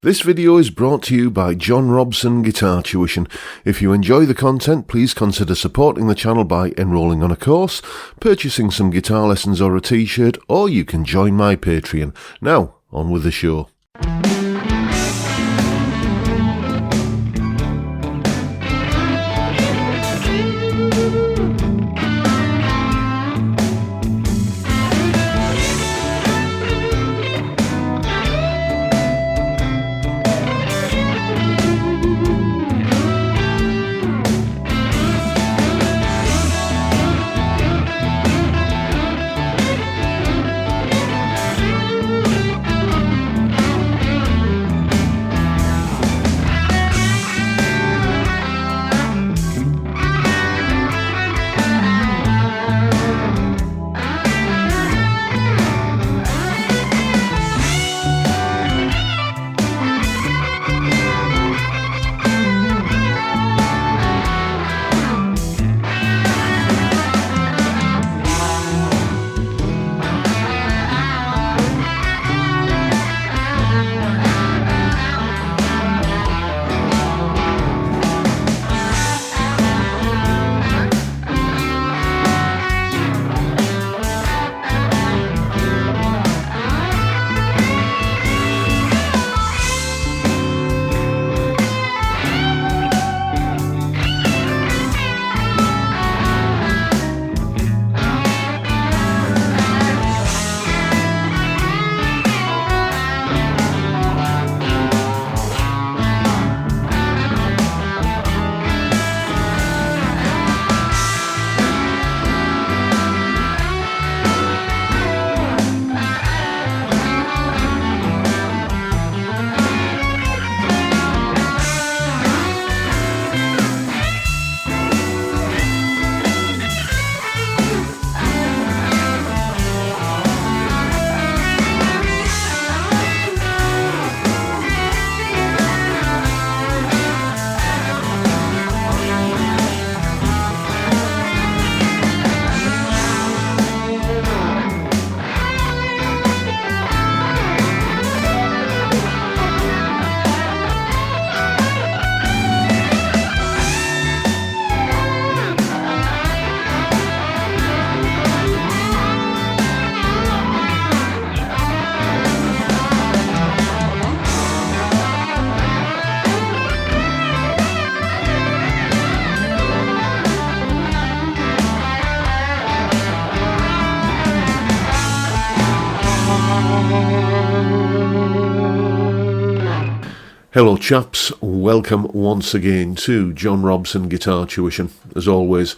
This video is brought to you by John Robson Guitar Tuition. If you enjoy the content, please consider supporting the channel by enrolling on a course, purchasing some guitar lessons or a t-shirt, or you can join my Patreon. Now, on with the show. Hello chaps, welcome once again to John Robson Guitar Tuition. As always,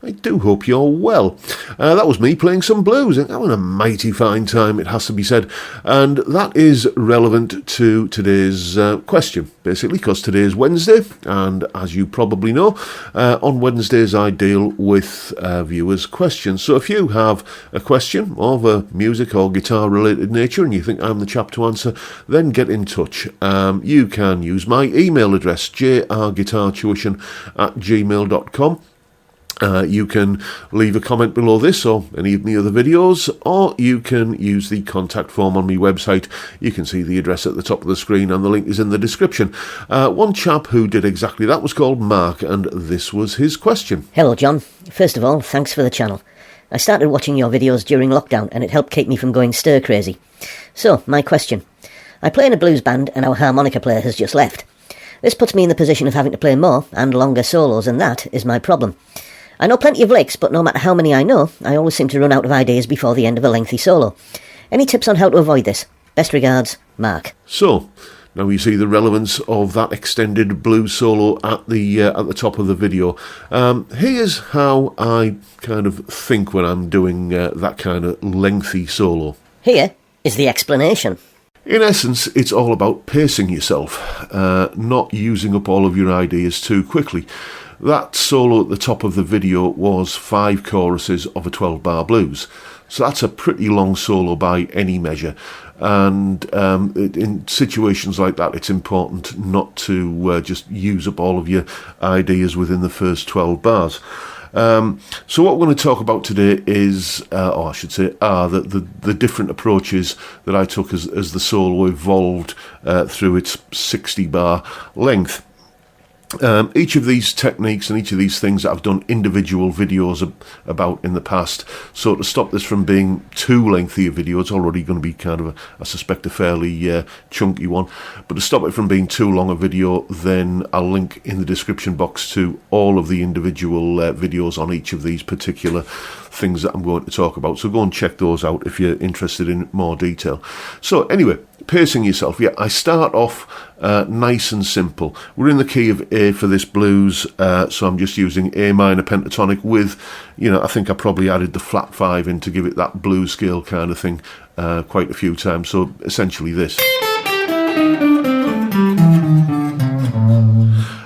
I do hope you're well. That was me playing some blues, and that was a mighty fine time, it has to be said. And that is relevant to today's question, basically, because today is Wednesday, and as you probably know, on Wednesdays I deal with viewers' questions. So if you have a question of a music or guitar-related nature, and you think I'm the chap to answer, then get in touch. You can use my email address, jrguitartuition@gmail.com. You can leave a comment below this or any of my other videos, or you can use the contact form on my website. You can see the address at the top of the screen and the link is in the description. One chap who did exactly that was called Mark, and this was his question. Hello John, first of all, thanks for the channel. I started watching your videos during lockdown and it helped keep me from going stir crazy. So, my question. I play in a blues band and our harmonica player has just left. This puts me in the position of having to play more and longer solos, and that is my problem. I know plenty of licks, but no matter how many I know, I always seem to run out of ideas before the end of a lengthy solo. Any tips on how to avoid this? Best regards, Mark. So, now you see the relevance of that extended blues solo at the top of the video. Here's how I kind of think when I'm doing that kind of lengthy solo. Here is the explanation. In essence, it's all about pacing yourself, not using up all of your ideas too quickly. That solo at the top of the video was 5 choruses of a 12-bar blues. So that's a pretty long solo by any measure. And in situations like that, it's important not to just use up all of your ideas within the first 12 bars. So what we're going to talk about today is, or I should say, the different approaches that I took as the solo evolved through its 60 bar length. Each of these techniques and each of these things that I've done individual videos about in the past. So to stop this from being too lengthy a video, it's already going to be kind of, I suspect, a fairly chunky one. But to stop it from being too long a video, then I'll link in the description box to all of the individual videos on each of these particular things that I'm going to talk about. So go and check those out if you're interested in more detail. So anyway, pacing yourself. Yeah, I start off nice and simple. We're in the key of A for this blues, so I'm just using A minor pentatonic with, I think I probably added the flat 5 in to give it that blues scale kind of thing quite a few times. So essentially this.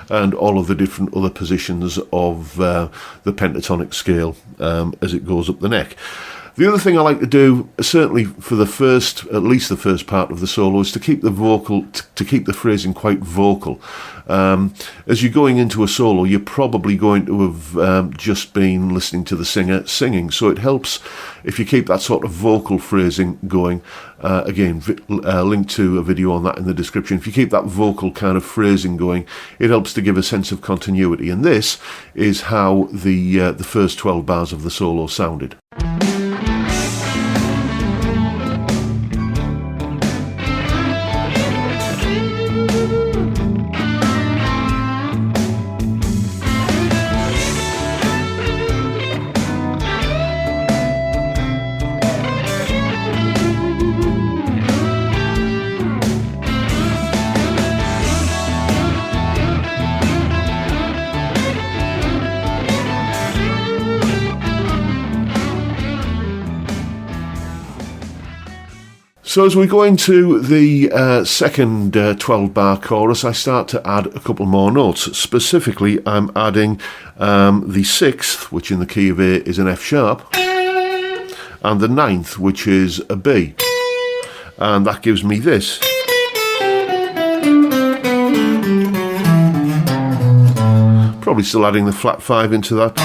And all of the different other positions of the pentatonic scale as it goes up the neck. The other thing I like to do, certainly for at least the first part of the solo, is to keep the vocal, to keep the phrasing quite vocal. As you're going into a solo, you're probably going to have just been listening to the singer singing. So it helps if you keep that sort of vocal phrasing going. Again, link to a video on that in the description. If you keep that vocal kind of phrasing going, it helps to give a sense of continuity. And this is how the first 12 bars of the solo sounded. So as we go into the second 12-bar chorus, I start to add a couple more notes. Specifically, I'm adding the 6th, which in the key of A is an F sharp, and the 9th, which is a B. And that gives me this. Probably still adding the flat 5 into that.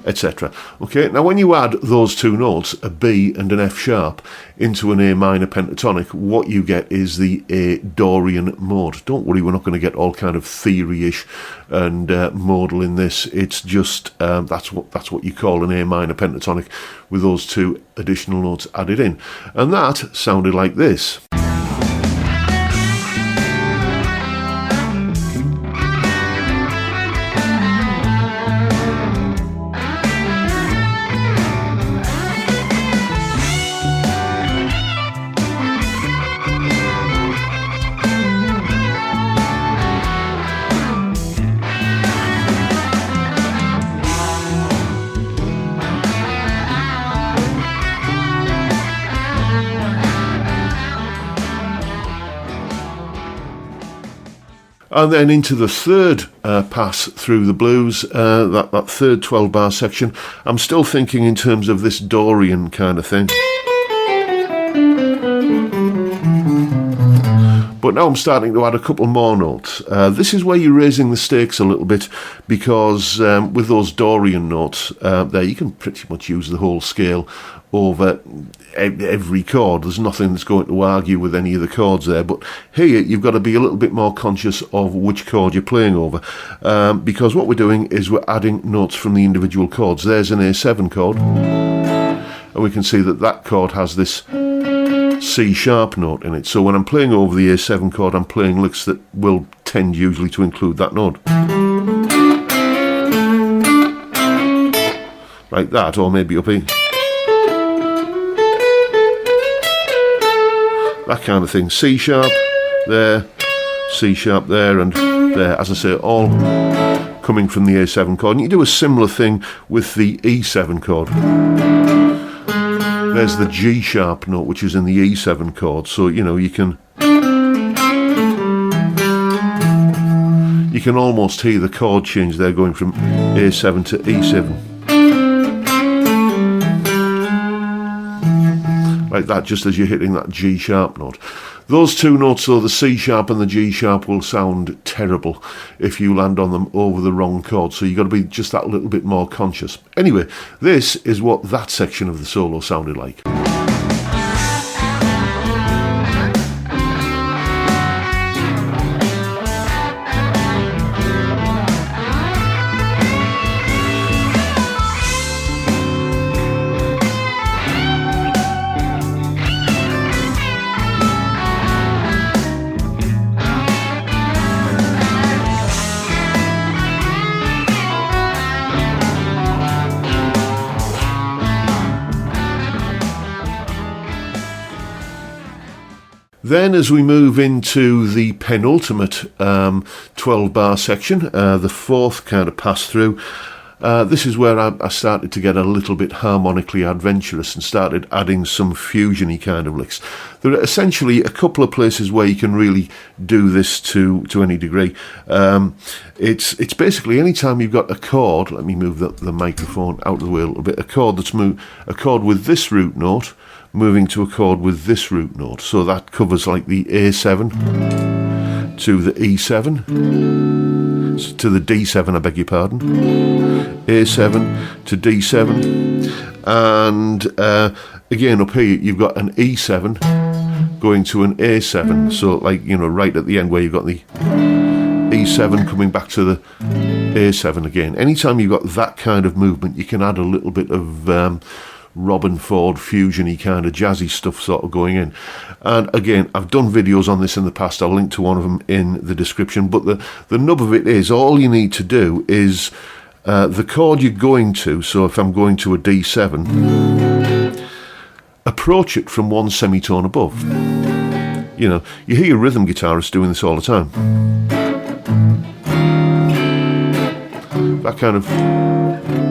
Etc. Okay, now when you add those two notes, a B and an F sharp, into an A minor pentatonic, what you get is the A Dorian mode. Don't worry, we're not going to get all kind of theory-ish and modal in this. It's just that's what you call an A minor pentatonic with those two additional notes added in, and that sounded like this. And then into the third pass through the blues, that third 12-bar section, I'm still thinking in terms of this Dorian kind of thing. But now I'm starting to add a couple more notes. This is where you're raising the stakes a little bit, because with those Dorian notes there, you can pretty much use the whole scale over every chord. There's nothing that's going to argue with any of the chords there, but here you've got to be a little bit more conscious of which chord you're playing over, because what we're doing is we're adding notes from the individual chords. There's an A7 chord, and we can see that that chord has this C sharp note in it. So when I'm playing over the A7 chord, I'm playing licks that will tend usually to include that note. Like that, or maybe up here. That kind of thing. C sharp there, C sharp there, and there. As I say, all coming from the A7 chord. And you do a similar thing with the E7 chord. There's the G sharp note, which is in the E7 chord. So, you know, you can almost hear the chord change there, going from A7 to E7. like that, just as you're hitting that G sharp note. Those two notes, though, the C sharp and the G sharp, will sound terrible if you land on them over the wrong chord, so you've got to be just that little bit more conscious. Anyway, this is what that section of the solo sounded like. Then as we move into the penultimate 12-bar section, the fourth kind of pass-through, this is where I started to get a little bit harmonically adventurous and started adding some fusion-y kind of licks. There are essentially a couple of places where you can really do this to any degree. It's basically any time you've got a chord, let me move the microphone out of the way a little bit, a chord with this root note, moving to a chord with this root note. So that covers like the A7 to the E7, to the D7, I beg your pardon, A7 to D7, and again up here you've got an E7 going to an A7, so like, you know, right at the end where you've got the E7 coming back to the A7 again. Anytime you've got that kind of movement, you can add a little bit of Robin Ford fusion-y kind of jazzy stuff sort of going in. And again, I've done videos on this in the past. I'll link to one of them in the description, but the nub of it is all you need to do is the chord you're going to, so if I'm going to a D7, approach it from one semitone above. You know, you hear rhythm guitarists doing this all the time. That kind of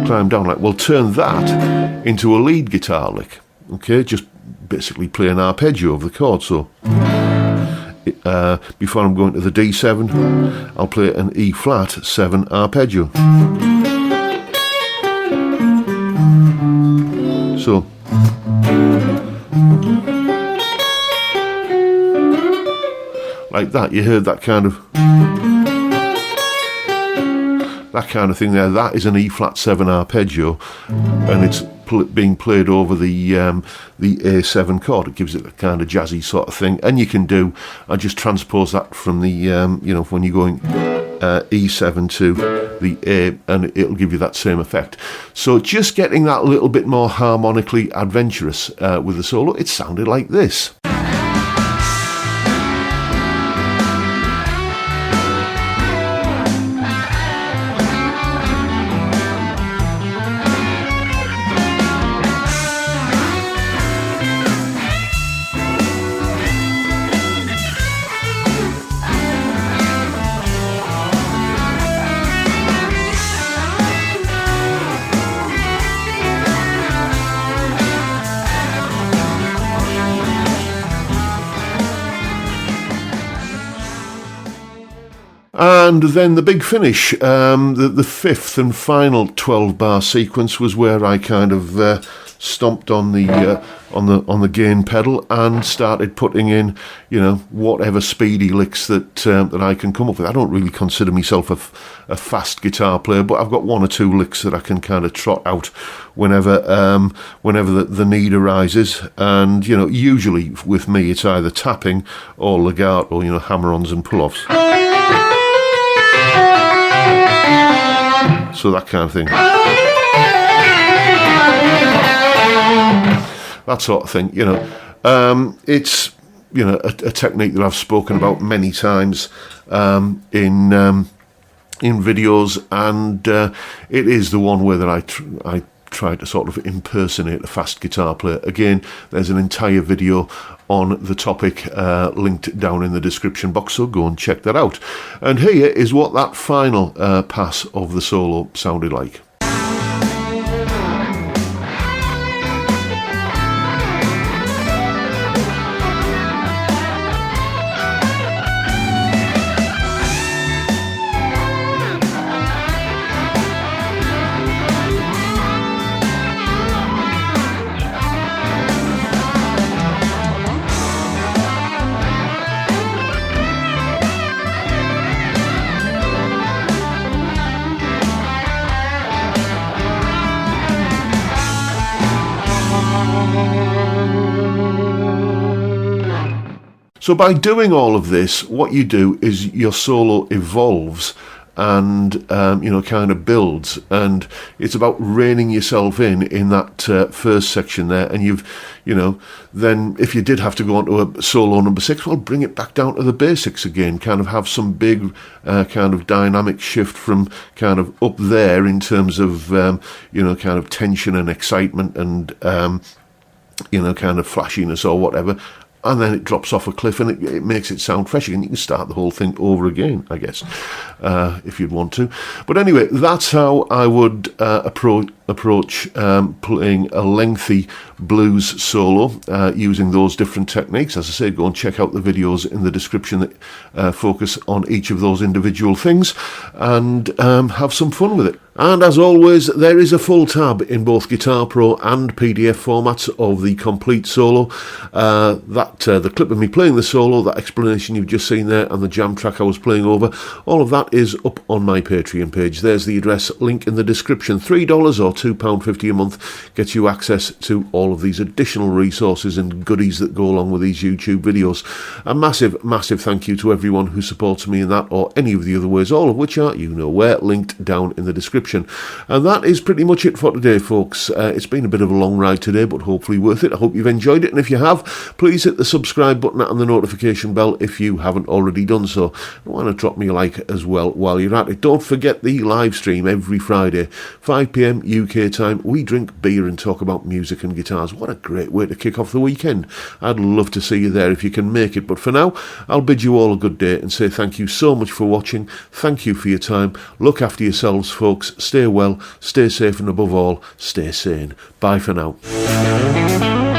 climb down, like, well, turn that into a lead guitar lick. Okay, just basically play an arpeggio of the chord. So before I'm going to the D7, I'll play an E flat 7 arpeggio. So like that, you heard that kind of thing there. That is an E flat 7 arpeggio, and it's being played over the A7 chord. It gives it a kind of jazzy sort of thing. And you can I just transpose that from the you know, when you're going E7 to the A, and it'll give you that same effect. So just getting that little bit more harmonically adventurous with the solo, it sounded like this. And then the big finish, the fifth and final 12-bar sequence, was where I kind of stomped on the gain pedal and started putting in, you know, whatever speedy licks that I can come up with. I don't really consider myself a fast guitar player, but I've got one or two licks that I can kind of trot out whenever the need arises. And, you know, usually with me it's either tapping or legato, you know, hammer-ons and pull-offs. So that kind of thing. That sort of thing, you know. It's, you know, a technique that I've spoken about many times in videos, and it is the one where that I try to sort of impersonate a fast guitar player. Again, there's an entire video on the topic linked down in the description box, so go and check that out. And here is what that final pass of the solo sounded like. So by doing all of this, what you do is your solo evolves and kind of builds, and it's about reining yourself in that first section there, and then if you did have to go on to a solo number 6, well, bring it back down to the basics again, kind of have some big kind of dynamic shift from kind of up there in terms of kind of tension and excitement and kind of flashiness or whatever. And then it drops off a cliff and it makes it sound fresh again. You can start the whole thing over again, I guess, if you'd want to. But anyway, that's how I would approach playing a lengthy blues solo using those different techniques. As I say, go and check out the videos in the description that focus on each of those individual things and have some fun with it. And as always, there is a full tab in both Guitar Pro and PDF formats of the complete solo. The clip of me playing the solo, that explanation you've just seen there, and the jam track I was playing over, all of that is up on my Patreon page. There's the address, link in the description. $3 or £2.50 a month gets you access to all of these additional resources and goodies that go along with these YouTube videos. A massive, massive thank you to everyone who supports me in that or any of the other ways, all of which are, where, linked down in the description. And that is pretty much it for today, folks. It's been a bit of a long ride today, but hopefully worth it. I hope you've enjoyed it, and if you have, please hit the subscribe button and the notification bell if you haven't already done so. I want to drop me a like as well while you're at it. Don't forget the live stream every Friday, 5 p.m. UK time. We drink beer and talk about music and guitars. What a great way to kick off the weekend. I'd love to see you there if you can make it. But for now, I'll bid you all a good day and say thank you so much for watching. Thank you for your time. Look after yourselves, folks. Stay well, stay safe, and above all, stay sane. Bye for now.